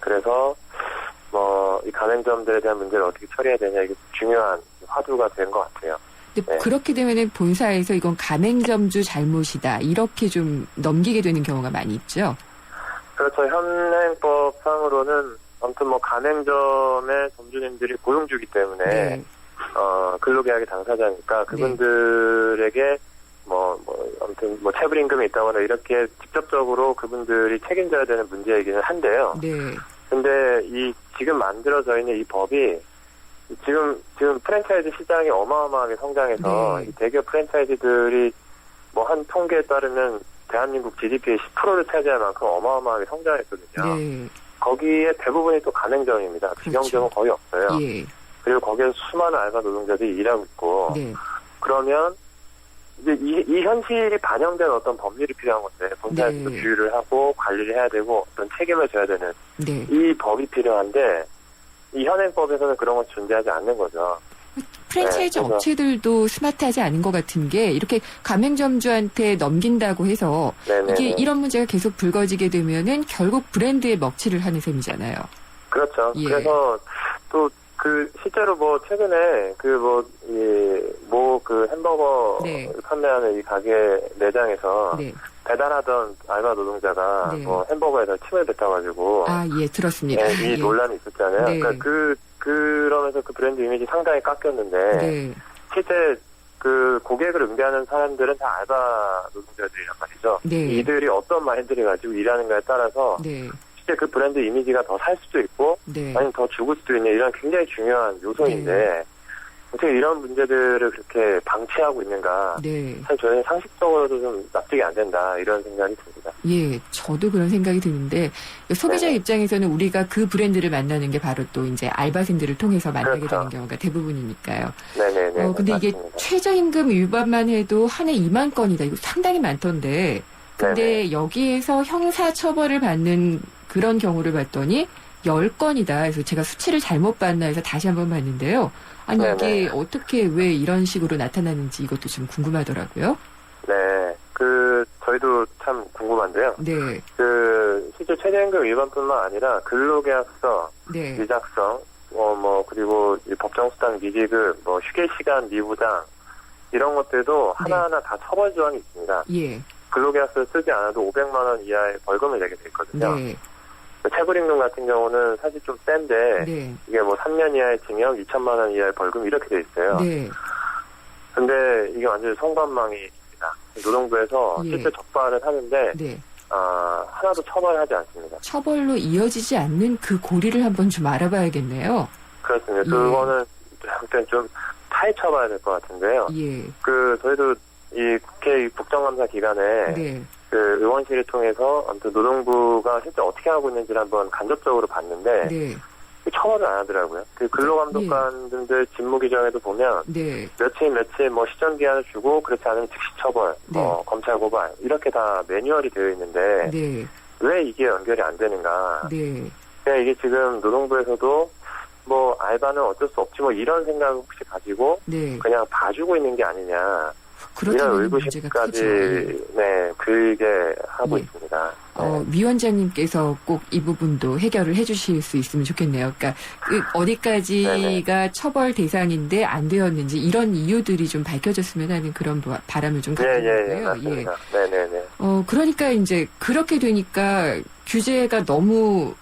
그래서 이 가맹점들에 대한 문제를 어떻게 처리해야 되냐 이게 중요한 화두가 된 것 같아요. 근데 그렇게 되면은 본사에서 이건 가맹점주 잘못이다 이렇게 좀 넘기게 되는 경우가 많이 있죠. 그렇죠. 현행법상으로는 아무튼 가맹점의 점주님들이 고용주기 때문에 근로계약의 당사자니까 그분들에게 아무튼 체불임금이 있다거나 이렇게 직접적으로 그분들이 책임져야 되는 문제이기는 한데요. 근데 지금 만들어져 있는 이 법이 지금 프랜차이즈 시장이 어마어마하게 성장해서 이 대기업 프랜차이즈들이 뭐 한 통계에 따르면 대한민국 GDP의 10%를 차지할 만큼 어마어마하게 성장했거든요. 네. 거기에 대부분이 또 가맹점입니다. 그렇죠. 직영점은 거의 없어요. 예. 그리고 거기에 수많은 알바 노동자들이 일하고 있고 네. 그러면 이제 이 현실이 반영된 어떤 법률이 필요한 건데 본사에서도 네. 규율을 하고 관리를 해야 되고 어떤 책임을 져야 되는 네. 이 법이 필요한데 이 현행법에서는 그런 건 존재하지 않는 거죠. 프랜차이즈 그래서- 업체들도 스마트하지 않은 것 같은 게 이렇게 가맹점주한테 넘긴다고 해서 네네네. 이게 이런 문제가 계속 불거지게 되면은 결국 브랜드에 먹칠을 하는 셈이잖아요. 그렇죠. 예. 그래서 또 그 실제로 뭐 최근에 그 햄버거 네. 판매하는 이 가게 매장에서 네. 배달하던 알바 노동자가 네. 뭐 햄버거에서 침을 뱉어가지고 아, 예, 들었습니다. 이 예. 논란이 있었잖아요. 네. 그러니까 그러면서 그 브랜드 이미지 상당히 깎였는데 네. 실제 그 고객을 응대하는 사람들은 다 알바 노동자들이란 말이죠. 네. 이들이 어떤 마인드를 가지고 일하는가에 따라서 네. 실제 그 브랜드 이미지가 더 살 수도 있고 네. 아니면 더 죽을 수도 있는 이런 굉장히 중요한 요소인데 어떻게 이런 문제들을 그렇게 방치하고 있는가. 네. 참 저는 상식적으로도 좀 납득이 안 된다 이런 생각이 듭니다. 예, 저도 그런 생각이 드는데 소비자 네. 입장에서는 우리가 그 브랜드를 만나는 게 바로 또 이제 알바생들을 통해서 만나게 그렇죠. 되는 경우가 대부분이니까요. 네네네. 근데 이게 맞습니다. 최저임금 위반만 해도 한 해 2만 건이다. 이거 상당히 많던데. 근데 네네. 여기에서 형사 처벌을 받는 그런 경우를 봤더니 10건이다. 그래서 제가 수치를 잘못 봤나 해서 다시 한번 봤는데요. 아니 네네. 이게 어떻게 왜 이런 식으로 나타나는지 이것도 좀 궁금하더라고요. 네. 저희도 참 궁금한데요. 네. 실제 최저임금 위반뿐만 아니라 근로계약서, 네. 미작성, 그리고 이 법정수당 미지급, 휴게시간 미부당, 이런 것들도 하나하나 다 처벌 조항이 있습니다. 예. 근로계약서를 쓰지 않아도 500만 원 이하의 벌금을 내게 돼 있거든요. 네. 체불임금 같은 경우는 사실 좀 센데, 네. 이게 3년 이하의 징역, 2천만 원 이하의 벌금 이렇게 돼 있어요. 네. 근데 이게 완전히 성관망이입니다. 노동부에서 예. 실제 적발을 하는데, 네. 하나도 처벌하지 않습니다. 처벌로 이어지지 않는 그 고리를 한번 좀 알아봐야겠네요. 그렇습니다. 예. 그거는 아무튼 좀 파헤쳐봐야 될 것 같은데요. 예. 저희도 이 국회 국정감사 기간에 네. 그 의원실을 통해서 아무튼 노동부가 실제 어떻게 하고 있는지를 한번 간접적으로 봤는데 네. 처벌을 안 하더라고요. 그 근로감독관들 직무 규정에도 보면 네. 며칠 시정 기한을 주고 그렇지 않으면 즉시 처벌, 네. 검찰 고발 이렇게 다 매뉴얼이 되어 있는데 네. 왜 이게 연결이 안 되는가? 네. 그냥 이게 지금 노동부에서도 알바는 어쩔 수 없지 이런 생각을 혹시 가지고 네. 그냥 봐주고 있는 게 아니냐 그렇다면 이런 문제가 크죠. 의구심까지 들게 하고 예. 있습니다. 위원장님께서 꼭 이 부분도 해결을 해주실 수 있으면 좋겠네요. 그러니까 어디까지가 처벌 대상인데 안 되었는지 이런 이유들이 좀 밝혀졌으면 하는 그런 바람을 좀 갖고 있고요. 맞습니다. 네네네. 그러니까 이제 그렇게 되니까 규제가 너무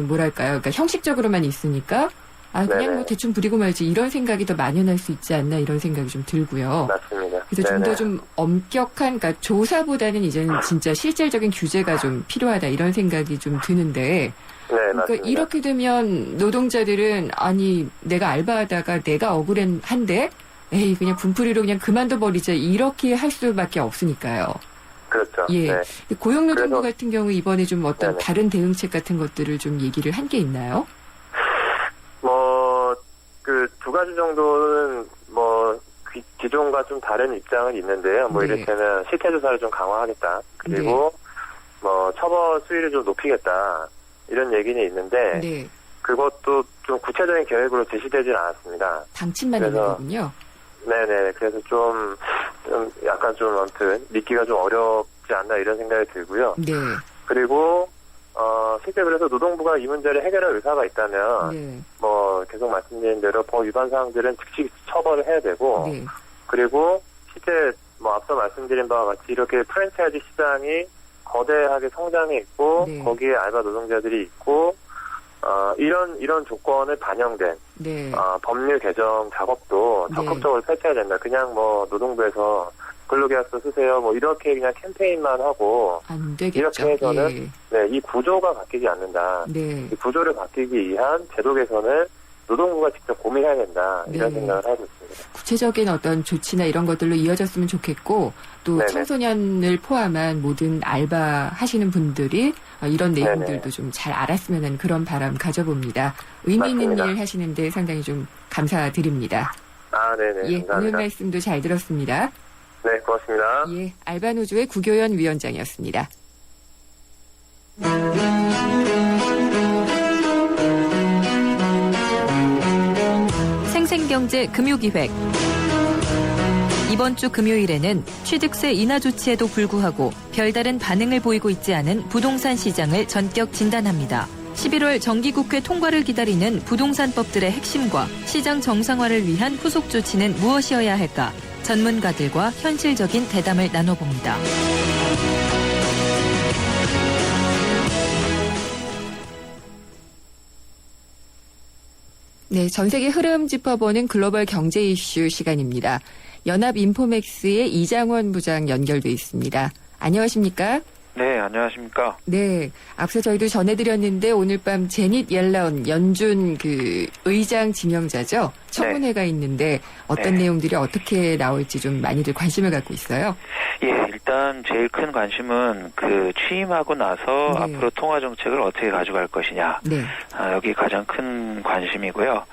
뭐랄까요? 그러니까 형식적으로만 있으니까 그냥 네네. 대충 부리고 말지 이런 생각이 더 만연할 수 있지 않나 이런 생각이 좀 들고요. 맞습니다. 그래서 좀 더 좀 엄격한, 그러니까 조사보다는 이제는 진짜 실질적인 규제가 좀 필요하다 이런 생각이 좀 드는데. 그러니까 맞습니다. 이렇게 되면 노동자들은 내가 알바하다가 내가 억울한데 에이 그냥 분풀이로 그냥 그만둬 버리자 이렇게 할 수밖에 없으니까요. 그렇죠. 예. 네. 고용노동부 그래서- 같은 경우 이번에 좀 어떤 네네. 다른 대응책 같은 것들을 좀 얘기를 한 게 있나요? 두 가지 정도는 기존과 좀 다른 입장은 있는데요. 네. 이를테면 실태 조사를 좀 강화하겠다. 그리고 처벌 수위를 좀 높이겠다. 이런 얘기는 있는데 네. 그것도 좀 구체적인 계획으로 제시되질 않았습니다. 방침만 있는 그래서- 거군요. 네네. 그래서 좀 약간 좀 아무튼 믿기가 좀 어렵지 않나 이런 생각이 들고요. 네. 그리고 실제 그래서 노동부가 이 문제를 해결할 의사가 있다면 네. 계속 말씀드린 대로 법 위반 사항들은 즉시 처벌을 해야 되고 네. 그리고 실제 앞서 말씀드린 바와 같이 이렇게 프랜차이즈 시장이 거대하게 성장해 있고 네. 거기에 알바 노동자들이 있고 이런 조건을 반영된 네. 법률 개정 작업도 네. 적극적으로 펼쳐야 된다. 그냥 노동부에서 근로계약서 쓰세요. 이렇게 그냥 캠페인만 하고 안 되겠죠. 이렇게 해서는 예. 이 구조가 바뀌지 않는다. 네. 이 구조를 바뀌기 위한 제도 개선을 노동부가 직접 고민해야 된다 이런 네. 생각을 하고 있습니다. 구체적인 어떤 조치나 이런 것들로 이어졌으면 좋겠고 또 네네. 청소년을 포함한 모든 알바 하시는 분들이 이런 내용들도 네네. 좀 잘 알았으면 하는 그런 바람 가져봅니다. 의미 있는 맞습니다. 일 하시는데 상당히 좀 감사드립니다. 아, 네네. 예, 오늘 감사합니다. 말씀도 잘 들었습니다. 네, 고맙습니다. 예, 알바노조의 구교연 위원장이었습니다. 생생경제 금요기획. 이번 주 금요일에는 취득세 인하 조치에도 불구하고 별다른 반응을 보이고 있지 않은 부동산 시장을 전격 진단합니다. 11월 정기국회 통과를 기다리는 부동산법들의 핵심과 시장 정상화를 위한 후속 조치는 무엇이어야 할까? 전문가들과 현실적인 대담을 나눠봅니다. 네, 전 세계 흐름 짚어보는 글로벌 경제 이슈 시간입니다. 연합인포맥스의 이장원 부장 연결돼 있습니다. 안녕하십니까? 네, 안녕하십니까? 네, 앞서 저희도 전해드렸는데 오늘 밤 제닛 옐런 연준 의장 지명자죠. 청문회가 있는데 어떤 네. 내용들이 어떻게 나올지 좀 많이들 관심을 갖고 있어요. 예, 일단 제일 큰 관심은 취임하고 나서 앞으로 통화 정책을 어떻게 가져갈 것이냐. 네. 여기 가장 큰 관심이고요.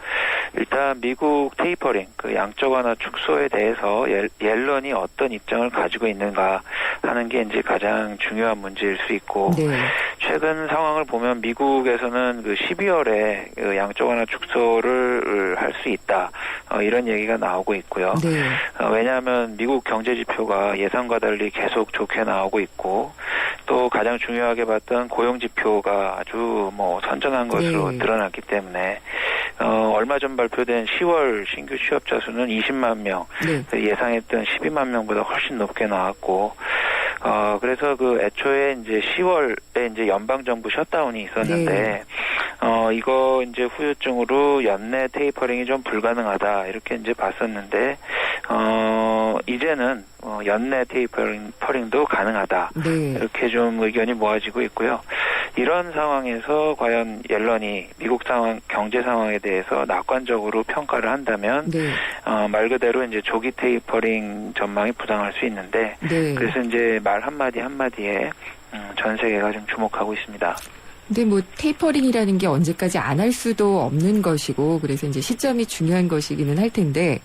일단 미국 테이퍼링, 양적 완화 축소에 대해서 옐런이 어떤 입장을 가지고 있는가 하는 게 이제 가장 중요한 문제일 수 있고, 최근 상황을 보면 미국에서는 12월에 양적 완화 축소를 할 수 있다. 이런 얘기가 나오고 있고요. 왜냐하면 미국 경제 지표가 예상과 달리 계속 좋게 나오고 있고, 또 가장 중요하게 봤던 고용 지표가 아주 선전한 것으로 드러났기 때문에 얼마 전 발표된 10월 신규 취업자 수는 20만 명, 예상했던 12만 명보다 훨씬 높게 나왔고, 그래서 애초에 이제 10월에 이제 연방정부 셧다운이 있었는데, 이거 이제 후유증으로 연내 테이퍼링이 좀 불가능하다, 이렇게 이제 봤었는데, 이제는 연내 테이퍼링도 가능하다. 이렇게 좀 의견이 모아지고 있고요. 이런 상황에서 과연 옐런이 미국 상황, 경제 상황에 대해서 낙관적으로 평가를 한다면, 말 그대로 이제 조기 테이퍼링 전망이 부당할 수 있는데, 그래서 이제 말 한마디 한마디에 전 세계가 좀 주목하고 있습니다. 근데 테이퍼링이라는 게 언제까지 안 할 수도 없는 것이고, 그래서 이제 시점이 중요한 것이기는 할 텐데,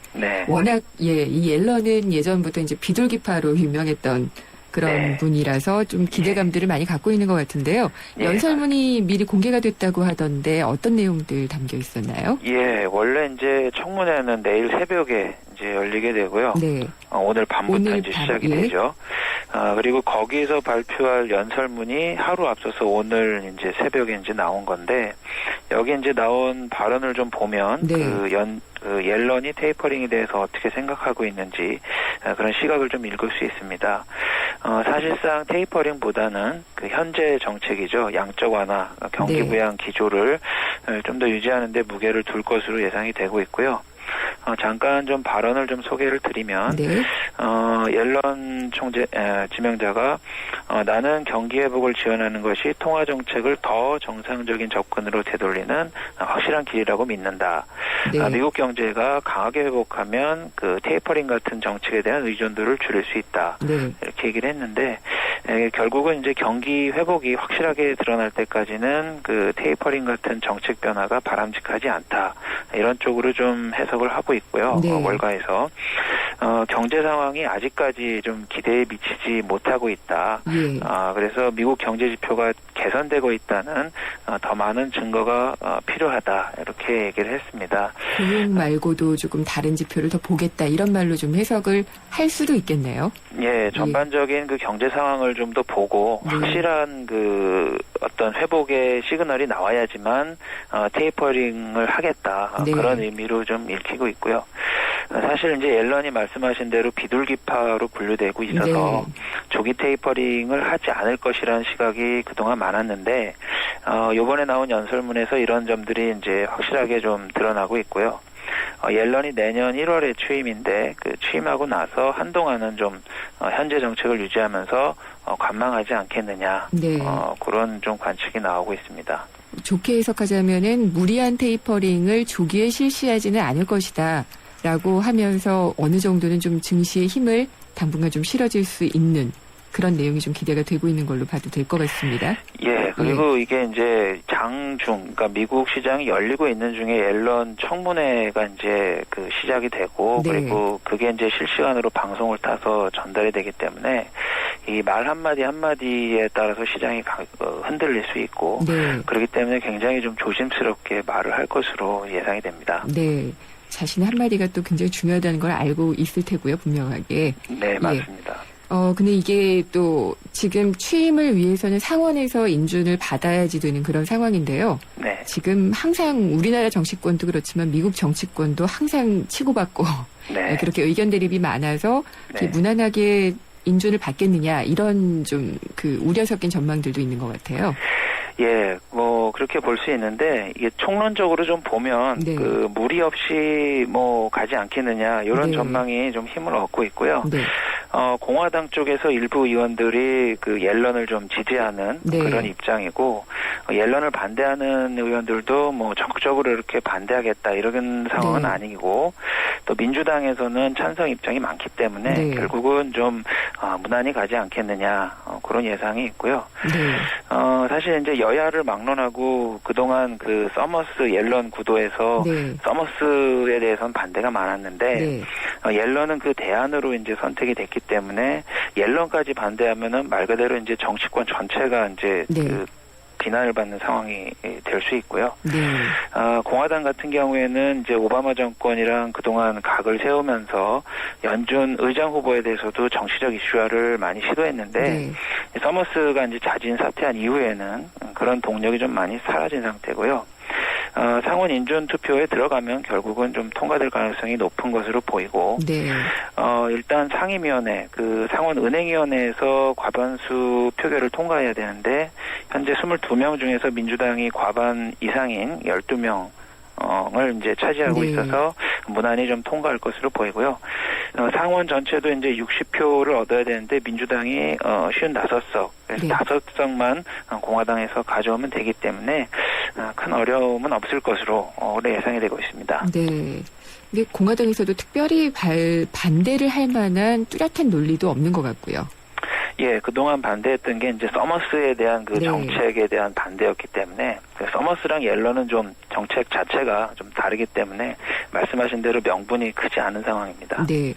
워낙, 이 옐런은 예전부터 이제 비둘기파로 유명했던 그런 분이라서 좀 기대감들을 많이 갖고 있는 것 같은데요. 연설문이 미리 공개가 됐다고 하던데 어떤 내용들 담겨 있었나요? 예, 원래 이제 청문회는 내일 새벽에 이제 열리게 되고요. 오늘 밤부터 이제 시작이 되죠. 그리고 거기에서 발표할 연설문이 하루 앞서서 오늘 이제 새벽에 이제 나온 건데, 여기 이제 나온 발언을 좀 보면 옐런이 테이퍼링에 대해서 어떻게 생각하고 있는지 그런 시각을 좀 읽을 수 있습니다. 사실상 테이퍼링보다는 현재 정책이죠. 양적 완화, 경기 부양 기조를 좀 더 유지하는 데 무게를 둘 것으로 예상이 되고 있고요. 잠깐 좀 발언을 좀 소개를 드리면, 옐런 지명자가 나는 경기 회복을 지원하는 것이 통화 정책을 더 정상적인 접근으로 되돌리는 확실한 길이라고 믿는다. 미국 경제가 강하게 회복하면 테이퍼링 같은 정책에 대한 의존도를 줄일 수 있다. 이렇게 얘기를 했는데, 결국은 이제 경기 회복이 확실하게 드러날 때까지는 테이퍼링 같은 정책 변화가 바람직하지 않다. 이런 쪽으로 좀 해석을 하고 있고요. 월가에서 경제 상황이 아직까지 좀 기대에 미치지 못하고 있다. 그래서 미국 경제 지표가 개선되고 있다는 더 많은 증거가 필요하다. 이렇게 얘기를 했습니다. 고용 말고도 조금 다른 지표를 더 보겠다. 이런 말로 좀 해석을 할 수도 있겠네요. 예, 전반적인 경제 상황을 좀 더 보고 확실한 어떤 회복의 시그널이 나와야지만 테이퍼링을 하겠다. 그런 의미로 좀 읽히고 있고요. 사실 이제 옐런이 말씀하신 대로 비둘기파로 분류되고 있어서 조기 테이퍼링을 하지 않을 것이라는 시각이 그동안 많았는데, 요번에 나온 연설문에서 이런 점들이 이제 확실하게 좀 드러나고 있고요. 옐런이 내년 1월에 취임인데 그 취임하고 나서 한동안은 좀 현재 정책을 유지하면서 관망하지 않겠느냐. 네. 그런 좀 관측이 나오고 있습니다. 좋게 해석하자면은 무리한 테이퍼링을 조기에 실시하지는 않을 것이다. 라고 하면서 어느 정도는 좀 증시의 힘을 당분간 좀 실어질 수 있는 그런 내용이 좀 기대가 되고 있는 걸로 봐도 될 것 같습니다. 예, 그리고 이게 이제 장중, 그러니까 미국 시장이 열리고 있는 중에 옐런 청문회가 이제 그 시작이 되고, 네. 그리고 그게 이제 실시간으로 방송을 타서 전달이 되기 때문에 이 말 한마디 한마디에 따라서 시장이 흔들릴 수 있고, 네. 그렇기 때문에 굉장히 좀 조심스럽게 말을 할 것으로 예상이 됩니다. 네. 자신의 한마디가 또 굉장히 중요하다는 걸 알고 있을 테고요, 분명하게. 네, 맞습니다. 근데 이게 또 지금 취임을 위해서는 상원에서 인준을 받아야지 되는 그런 상황인데요. 네. 지금 항상 우리나라 정치권도 그렇지만 미국 정치권도 항상 치고받고 네. 그렇게 의견 대립이 많아서 네. 무난하게 인준을 받겠느냐 이런 좀 그 우려 섞인 전망들도 있는 것 같아요. 예, 뭐 그렇게 볼 수 있는데 이게 총론적으로 좀 보면 네. 그 무리 없이 뭐 가지 않겠느냐 이런 네. 전망이 좀 힘을 얻고 있고요. 네. 공화당 쪽에서 일부 의원들이 그 옐런을 좀 지지하는 네. 그런 입장이고 옐런을 반대하는 의원들도 뭐 적극적으로 이렇게 반대하겠다 이런 상황은 네. 아니고 또 민주당에서는 찬성 입장이 많기 때문에 네. 결국은 좀 무난히 가지 않겠느냐 그런 예상이 있고요. 네. 사실 이제 여야를 막론하고 그동안 그 서머스 옐런 구도에서 네. 서머스에 대해서는 반대가 많았는데 네. 옐런은 그 대안으로 이제 선택이 됐기 때문에 옐런까지 반대하면은 말 그대로 이제 정치권 전체가 이제 네. 그 비난을 받는 상황이 될 수 있고요. 네. 공화당 같은 경우에는 이제 오바마 정권이랑 그동안 각을 세우면서 연준 의장 후보에 대해서도 정치적 이슈화를 많이 시도했는데 네. 서머스가 이제 자진 사퇴한 이후에는 그런 동력이 좀 많이 사라진 상태고요. 상원 인준 투표에 들어가면 결국은 좀 통과될 가능성이 높은 것으로 보이고, 네. 일단 상임위원회, 그 상원은행위원회에서 과반수 표결을 통과해야 되는데, 현재 22명 중에서 민주당이 과반 이상인 12명, 을 이제 차지하고 네. 있어서 무난히 좀 통과할 것으로 보이고요. 상원 전체도 이제 60표를 얻어야 되는데 민주당이 55석, 그래서 네. 5석만 공화당에서 가져오면 되기 때문에 큰 어려움은 없을 것으로 올해 예상이 되고 있습니다. 네. 근데 공화당에서도 특별히 반대를 할 만한 뚜렷한 논리도 없는 것 같고요. 예, 그동안 반대했던 게 이제 서머스에 대한 그 네. 정책에 대한 반대였기 때문에 서머스랑 옐런은 좀 정책 자체가 좀 다르기 때문에 말씀하신 대로 명분이 크지 않은 상황입니다. 네.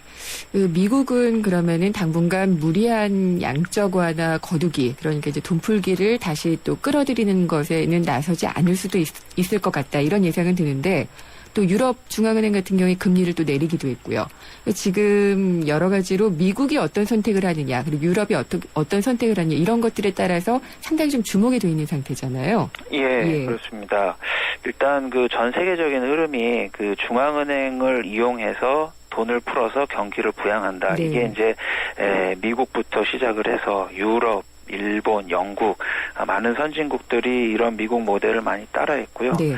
미국은 그러면은 당분간 무리한 양적 완화 거두기, 그러니까 이제 돈풀기를 다시 또 끌어들이는 것에는 나서지 않을 수도 있을 것 같다. 이런 예상은 드는데 또 유럽 중앙은행 같은 경우에 금리를 또 내리기도 했고요. 지금 여러 가지로 미국이 어떤 선택을 하느냐, 그리고 유럽이 어떤 선택을 하느냐 이런 것들에 따라서 상당히 좀 주목이 돼 있는 상태잖아요. 예, 그렇습니다. 일단 그 전 세계적인 흐름이 그 중앙은행을 이용해서 돈을 풀어서 경기를 부양한다. 네. 이게 이제 미국부터 시작을 해서 유럽, 일본, 영국 많은 선진국들이 이런 미국 모델을 많이 따라했고요. 네.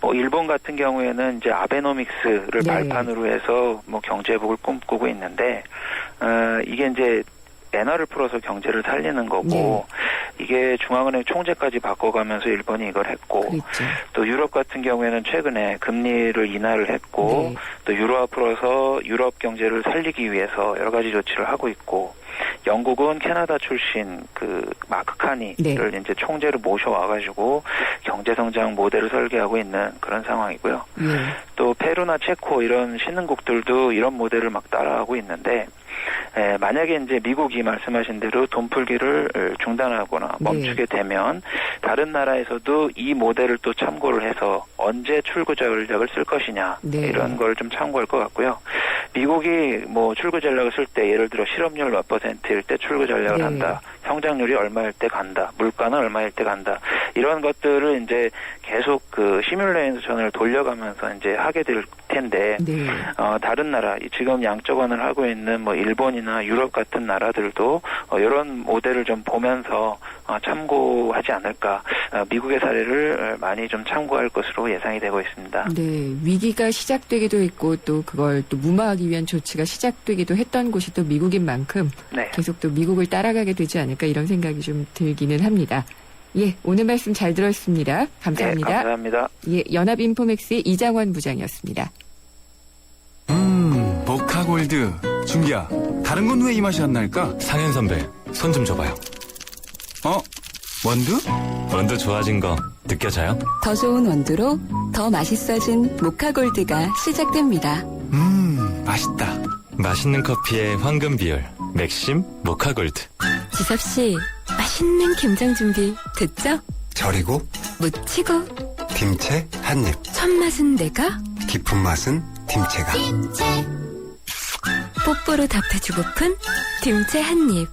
뭐 일본 같은 경우에는 이제 아베노믹스를 네. 발판으로 해서 뭐 경제 회복을 꿈꾸고 있는데 이게 이제 엔화를 풀어서 경제를 살리는 거고 네. 이게 중앙은행 총재까지 바꿔가면서 일본이 이걸 했고 그렇죠. 또 유럽 같은 경우에는 최근에 금리를 인하를 했고 네. 또 유로화 풀어서 유럽 경제를 살리기 위해서 여러 가지 조치를 하고 있고 영국은 캐나다 출신 그 마크 카니를 네. 이제 총재로 모셔와가지고 경제성장 모델을 설계하고 있는 그런 상황이고요. 네. 또 페루나 체코 이런 신흥국들도 이런 모델을 막 따라하고 있는데 만약에 이제 미국이 말씀하신 대로 돈풀기를 중단하거나 멈추게 되면 다른 나라에서도 이 모델을 또 참고를 해서 언제 출구 전략을 쓸 것이냐 네. 이런 걸 좀 참고할 것 같고요. 미국이 뭐 출구 전략을 쓸 때 예를 들어 실업률 몇 %일 때 출구 전략을 네. 한다. 성장률이 얼마일 때 간다. 물가는 얼마일 때 간다. 이런 것들을 이제 계속 그 시뮬레이션을 돌려가면서 이제 하게 될 텐데 네. 다른 나라 지금 양적완을 하고 있는 뭐 일본이나 유럽 같은 나라들도 이런 모델을 좀 보면서 참고하지 않을까. 미국의 사례를 많이 좀 참고할 것으로 예상이 되고 있습니다. 네, 위기가 시작되기도 했고 또 그걸 또 무마하기 위한 조치가 시작되기도 했던 곳이 또 미국인 만큼 네. 계속 또 미국을 따라가게 되지 않을까 이런 생각이 좀 들기는 합니다. 예, 오늘 말씀 잘 들었습니다. 감사합니다. 네, 감사합니다. 예, 연합인포맥스의 이장원 부장이었습니다. 모카골드. 준기야, 다른 건 왜 이 맛이 안 날까? 상현 선배, 손 좀 줘봐요. 원두? 원두 좋아진 거 느껴져요? 더 좋은 원두로 더 맛있어진 모카골드가 시작됩니다. 맛있다. 맛있는 커피의 황금 비율, 맥심 모카골드. 지섭씨, 맛있는 김장 준비 됐죠? 절이고 무치고 김치 한 입. 첫 맛은 내가, 깊은 맛은 김치가. 뽀뽀로 답해주고픈 김치 한 입.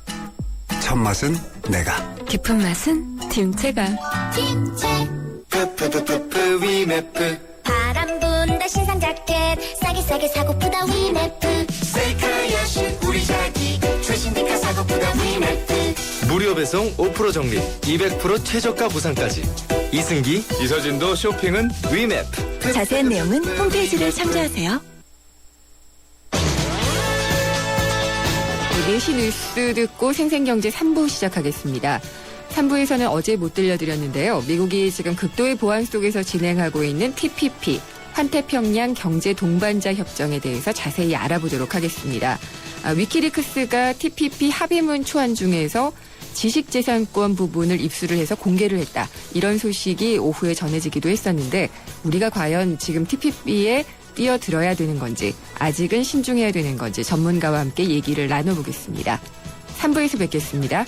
첫 맛은 내가. 깊은 맛은 김치가. 위메프 바람 분다 신상 자켓 싸게 사고프다 위메프 세카야시 우리 자기 최신 디카 사고프다 위메프 무료 배송 5% 적립, 200% 최저가 보상까지. 이승기, 이서진도 쇼핑은 위맵. 자세한 내용은 홈페이지를 참조하세요. 4시 뉴스 듣고 생생경제 3부 시작하겠습니다. 3부에서는 어제 못 들려드렸는데요. 미국이 지금 극도의 보안 속에서 진행하고 있는 TPP, 환태평양 경제 동반자 협정에 대해서 자세히 알아보도록 하겠습니다. 위키리크스가 TPP 합의문 초안 중에서 지식재산권 부분을 입수를 해서 공개를 했다. 이런 소식이 오후에 전해지기도 했었는데 우리가 과연 지금 TPP에 뛰어들어야 되는 건지 아직은 신중해야 되는 건지 전문가와 함께 얘기를 나눠보겠습니다. 3부에서 뵙겠습니다.